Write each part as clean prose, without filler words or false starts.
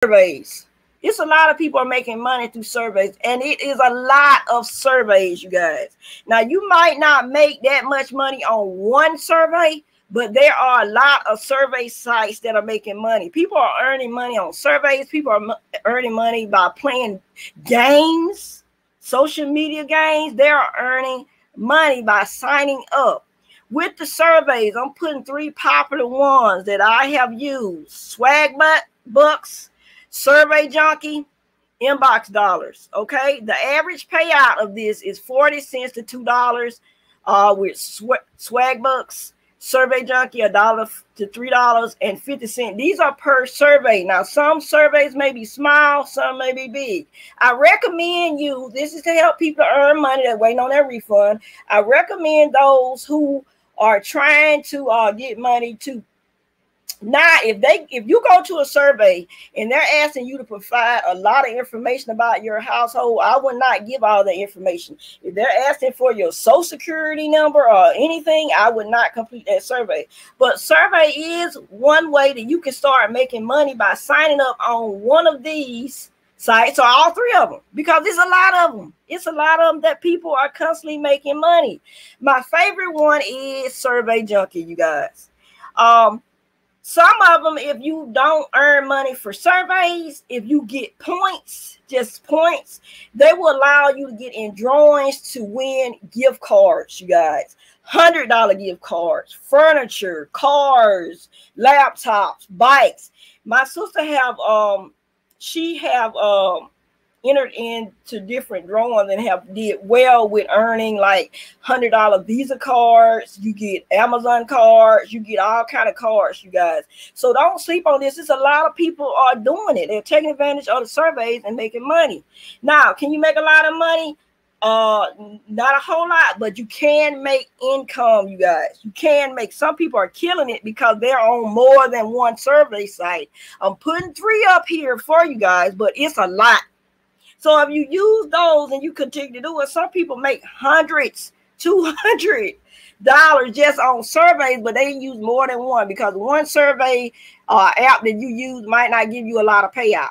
surveys. It's a lot of people are making money through surveys, and it is a lot of surveys, you guys. Now, you might not make that much money on one survey, but there are a lot of survey sites that are making money. People are earning money on surveys. People are earning money by playing games, social media games. They are earning money by signing up. With the surveys, I'm putting 3 popular ones that I have used: Swag Bucks, Survey Junkie, Inbox Dollars. Okay, the average payout of this is 40 cents to $2 with Swag Bucks, Survey Junkie $1 to $3.50. These are per survey. Now, some surveys may be small, some may be big. I recommend you, this is to help people earn money that waiting on their refund. I recommend those who are trying to get money to. Now, if you go to a survey and they're asking you to provide a lot of information about your household, I would not give all the information. If they're asking for your social security number or anything, I would not complete that survey. But survey is one way that you can start making money by signing up on one of these sites, or all 3 of them, because there's a lot of them. It's a lot of them that people are constantly making money. My favorite one is Survey Junkie, you guys. Some of them, if you don't earn money for surveys, if you get points, just points, they will allow you to get in drawings to win gift cards, you guys. $100 gift cards, furniture, cars, laptops, bikes. My sister she have entered into different drawings and have did well with earning like $100 Visa cards. You get Amazon cards, you get all kind of cards, you guys. So don't sleep on this. It's a lot of people are doing it. They're taking advantage of the surveys and making money. Now, can you make a lot of money? Not a whole lot, but you can make income, you guys. You can make. Some people are killing it because they're on more than one survey site. I'm putting 3 up here for you guys, but it's a lot. So if you use those and you continue to do it, some people make hundreds, $200 just on surveys, but they use more than one, because one survey app that you use might not give you a lot of payout.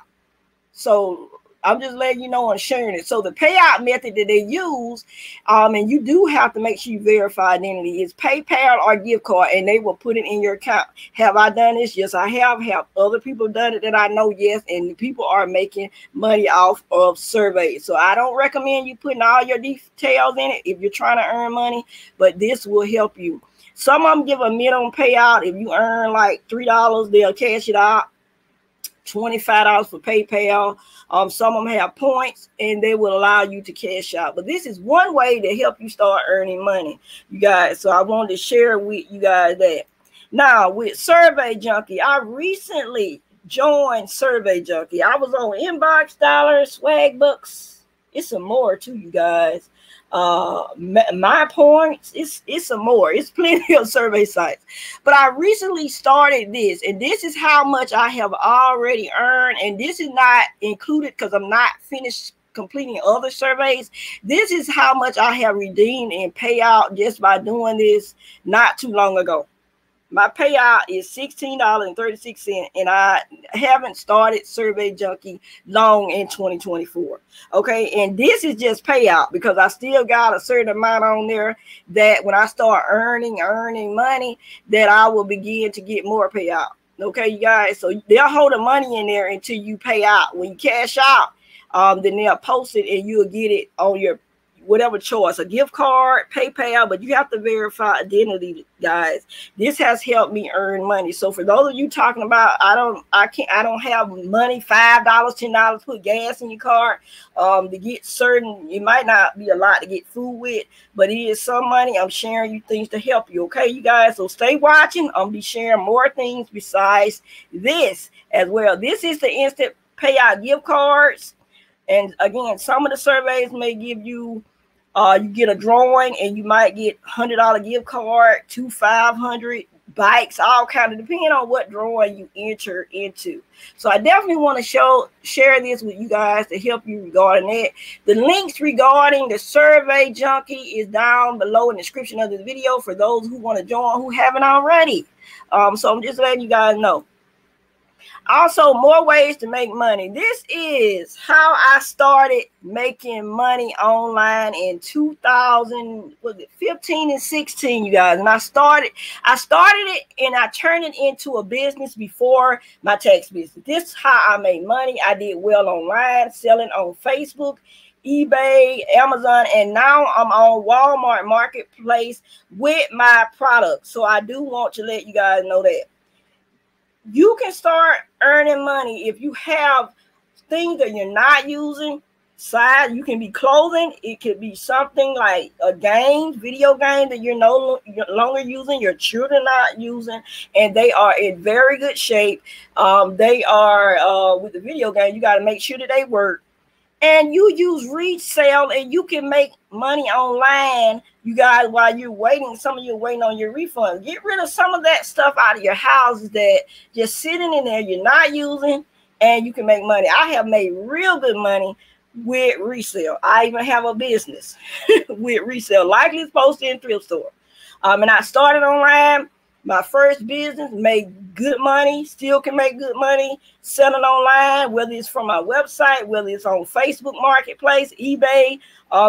So I'm just letting you know and sharing it. So the payout method that they use, and you do have to make sure you verify identity, is PayPal or gift card, and they will put it in your account. Have I done this? Yes, I have. Have other people done it that I know? Yes, and people are making money off of surveys. So I don't recommend you putting all your details in it if you're trying to earn money, but this will help you. Some of them give a minimum payout. If you earn like $3, they'll cash it out. $25 for PayPal. Some of them have points and they will allow you to cash out. But this is one way to help you start earning money, you guys. So I wanted to share with you guys that. Now, with Survey Junkie, I recently joined Survey Junkie. I was on Inbox Dollars, Swag Bucks. It's some more too, you guys. My points, it's some more. It's plenty of survey sites, but I recently started this, and this is how much I have already earned, and this is not included because I'm not finished completing other surveys. This is how much I have redeemed and pay out just by doing this not too long ago. My payout is $16.36, and I haven't started Survey Junkie long in 2024. Okay, and this is just payout because I still got a certain amount on there that when I start earning money, that I will begin to get more payout. Okay, you guys, so they'll hold the money in there until you pay out. When you cash out, then they'll post it and you'll get it on your whatever choice, a gift card, PayPal, but you have to verify identity, guys. This has helped me earn money. So for those of you talking about, I don't have money, $5, $10, put gas in your car, to get certain, it might not be a lot to get food with, but it is some money. I'm sharing you things to help you. Okay, you guys, so stay watching. I'll be sharing more things besides this as well. This is the instant payout gift cards. And again, some of the surveys may give you, you get a drawing and you might get $100 gift card, $500 bikes, all kind of depending on what drawing you enter into. So I definitely want to share this with you guys to help you regarding that. The links regarding the Survey Junkie is down below in the description of the video for those who want to join who haven't already. So I'm just letting you guys know. Also, more ways to make money. This is how I started making money online in 2015 and 16, you guys. And I started it and I turned it into a business before my tax business. This is how I made money. I did well online, selling on Facebook, eBay, Amazon, and now I'm on Walmart Marketplace with my products. So I do want to let you guys know that you can start earning money if you have things that you're not using. Side, you can be clothing. It could be something like a game, video game that you're no longer using, your children not using, and they are in very good shape. They are with the video game. You got to make sure that they work. And you use resale, and you can make money online, you guys, while you're waiting. Some of you are waiting on your refund. Get rid of some of that stuff out of your houses that just sitting in there you're not using, and you can make money. I have made real good money with resale. I even have a business with resale, likely it's posted in thrift store. And I started online. My first business, made good money, still can make good money selling online, whether it's from my website, whether it's on Facebook Marketplace, eBay,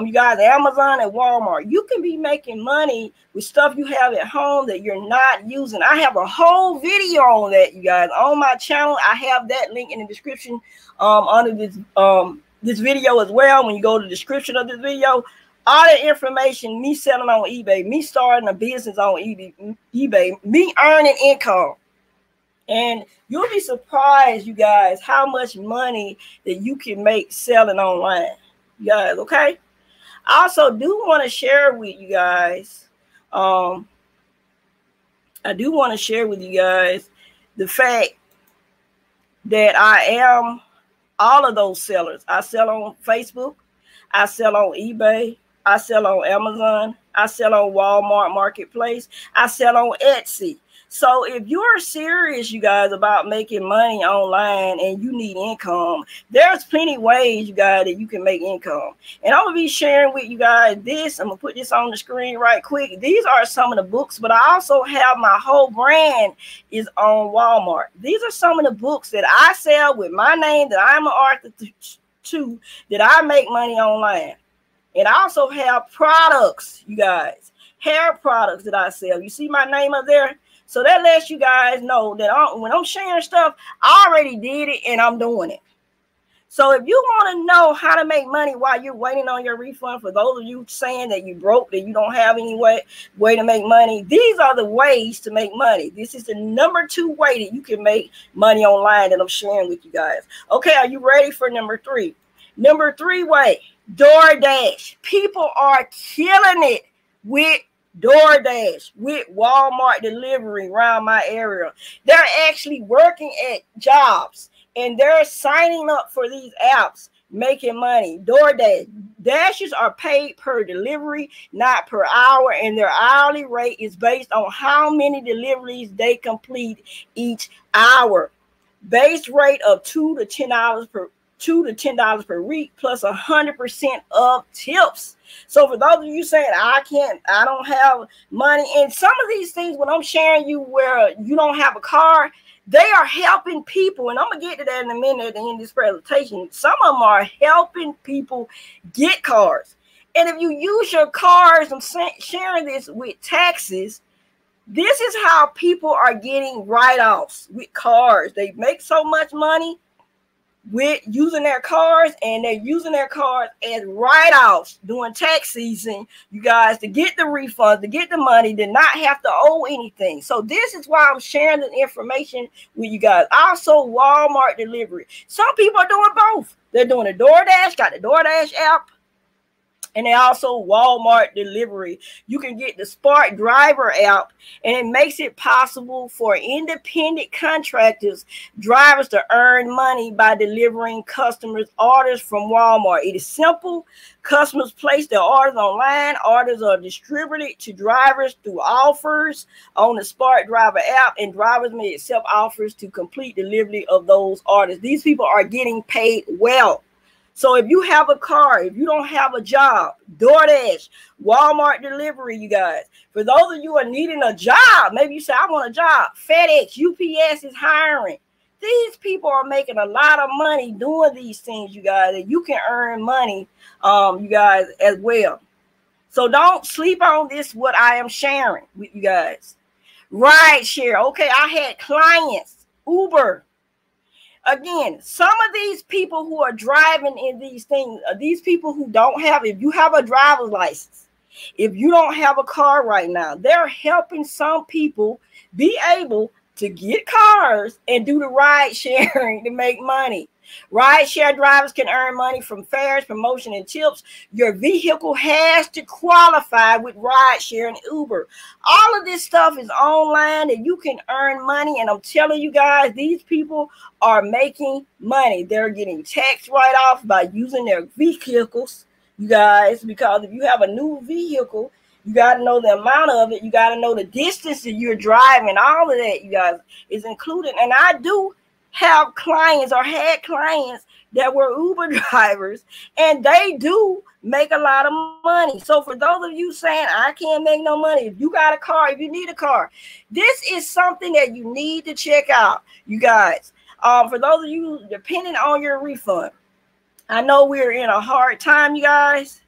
you guys, Amazon and Walmart. You can be making money with stuff you have at home that you're not using. I have a whole video on that, you guys, on my channel. I have that link in the description under this video as well. When you go to the description of this video, all the information, me selling on eBay, me starting a business on eBay, me earning income. And you'll be surprised, you guys, how much money that you can make selling online. You guys, okay? I also do want to share with you guys, the fact that I am all of those sellers. I sell on Facebook, I sell on eBay, I sell on Amazon, I sell on Walmart Marketplace, I sell on Etsy. So if you're serious, you guys, about making money online and you need income, there's plenty of ways, you guys, that you can make income. And I'm going to be sharing with you guys this. I'm going to put this on the screen right quick. These are some of the books, but I also have my whole brand is on Walmart. These are some of the books that I sell with my name, that I'm an author to, that I make money online. And I also have products, you guys, hair products that I sell. You see my name up there? So that lets you guys know that when I'm sharing stuff, I already did it and I'm doing it. So if you want to know how to make money while you're waiting on your refund, for those of you saying that you broke, that you don't have any way to make money, these are the ways to make money. This is the number 2 way that you can make money online that I'm sharing with you guys. Okay, are you ready for number 3? Number 3 way, DoorDash. People are killing it with DoorDash, with Walmart delivery around my area. They're actually working at jobs and they're signing up for these apps, making money. Dashers are paid per delivery, not per hour, and their hourly rate is based on how many deliveries they complete each hour. Base rate of $2 to $10 per week, plus 100% of tips. So for those of you saying I don't have money, and some of these things, when I'm sharing you where you don't have a car, they are helping people, and I'm gonna get to that in a minute at the end of this presentation. Some of them are helping people get cars, and if you use your cars, I'm sharing this with taxes. This is how people are getting write-offs with cars. They make so much money with using their cars, and they're using their cars as write-offs during tax season, you guys, to get the refunds, to get the money, to not have to owe anything. So this is why I'm sharing the information with you guys. Also, Walmart delivery. Some people are doing both. They're doing a DoorDash, got the DoorDash app, and they also Walmart delivery. You can get the Spark Driver app, and it makes it possible for independent contractors, drivers, to earn money by delivering customers' orders from Walmart. It is simple. Customers place their orders online. Orders are distributed to drivers through offers on the Spark Driver app, and drivers may accept offers to complete delivery of those orders. These people are getting paid well. So if you have a car, if you don't have a job, DoorDash, Walmart delivery, you guys. For those of you who are needing a job, maybe you say, I want a job. FedEx, UPS is hiring. These people are making a lot of money doing these things, you guys, and you can earn money, you guys, as well. So don't sleep on this, what I am sharing with you guys. Ride share. Okay, I had clients, Uber. Again, some of these people who are driving in these things, these people who don't have, if you have a driver's license, if you don't have a car right now, they're helping some people be able to get cars and do the ride sharing to make money. Ride share drivers can earn money from fares, promotion, and tips. Your vehicle has to qualify with ride share and Uber. All of this stuff is online and you can earn money. And I'm telling you guys, these people are making money. They're getting tax write-off by using their vehicles, you guys, because if you have a new vehicle, you got to know the amount of it. You got to know the distance that you're driving. All of that, you guys, is included. And I do have clients or had clients that were Uber drivers, and they do make a lot of money. So for those of you saying, I can't make no money, if you got a car, if you need a car, this is something that you need to check out, you guys. For those of you depending on your refund, I know we're in a hard time, you guys,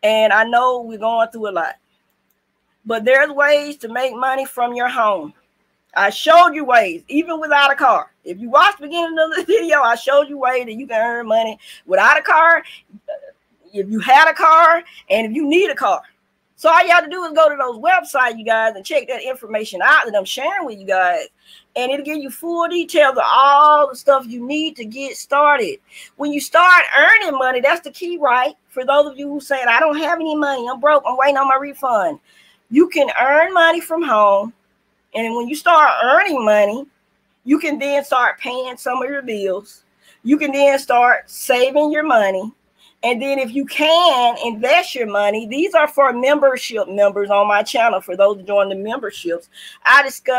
and I know we're going through a lot, but there's ways to make money from your home. I showed you ways, even without a car. If you watched the beginning of the video, I showed you ways that you can earn money without a car, if you had a car, and if you need a car. So all you have to do is go to those websites, you guys, and check that information out that I'm sharing with you guys. And it'll give you full details of all the stuff you need to get started. When you start earning money, that's the key, right? For those of you who saying, I don't have any money, I'm broke, I'm waiting on my refund. You can earn money from home. And when you start earning money, you can then start paying some of your bills. You can then start saving your money. And then if you can invest your money, these are for membership members on my channel. For those who join the memberships, I discuss